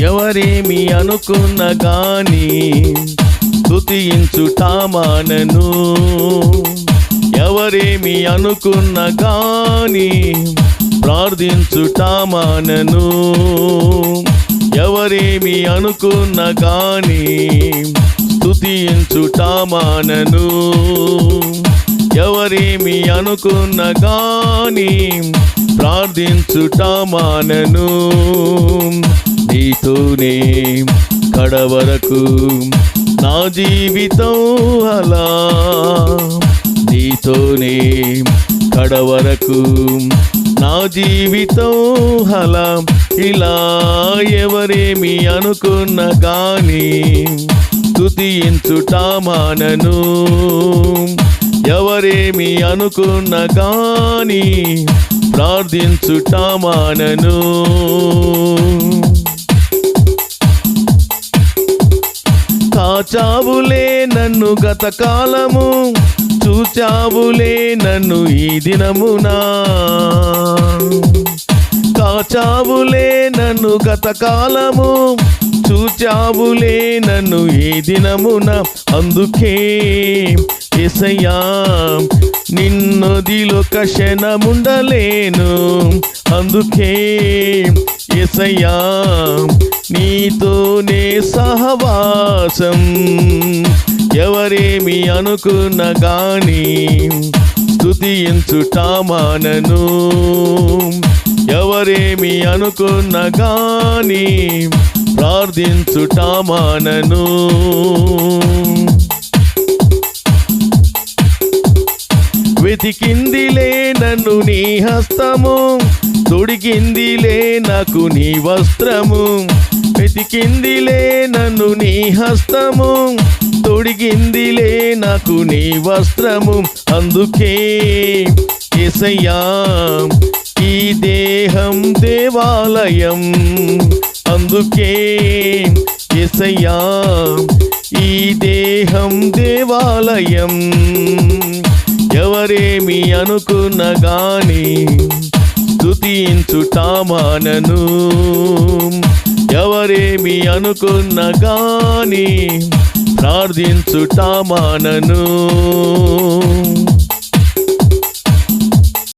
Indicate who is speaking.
Speaker 1: ఎవరేమి అనుకున్న గాని స్తుతించుట మానను. ఎవరేమి అనుకున్న గాని ప్రార్థించుట మానను. ఎవరేమి అనుకున్న గాని స్తుతించుట మానను. ఎవరేమి అనుకున్న గాని ప్రార్థించుట మానను. నీతోనే కడవరకు నా జీవితం అలా, నీతోనే కడవరకు నా జీవితం అలా. ఇలా ఎవరేమి అనుకున్న గాని స్తుతించుట మానను. ఎవరేమి అనుకున్న గాని ప్రార్థించుట మానను. కాచావులే నన్ను గత కాలము, చూచావులే నన్ను ఈ దినమునా. కాచావులే నన్ను గత కాలము, చూచావులే నన్ను ఈ దినమున. అందుకే యేసయ్యా నిన్నొదిలొక క్షణముండలేను. అందుకే యేసయ్యా నీతోనే సహవాసం. ఎవరేమి అనుకున్న గాని స్తుతించుట మానను. ఎవరేమి అనుకున్న గాని ప్రార్థించుట మానను. వెతికిందిలే నన్ను నీ హస్తము, తొడిగిందిలే నాకు నీ వస్త్రము. వెతికిందిలే నన్ను నీ హస్తము, తొడిగిందిలే నాకు నీ వస్త్రము. అందుకే యేసయ్యా ఈ దేహం దేవాలయం. అందుకే యేసయ్యా ఈ దేహం దేవాలయం. ఎవరేమి అనుకున్న గాని స్తుతించుట మానను. ఎవరేమి అనుకున్న గాని ప్రార్థించుట మానను.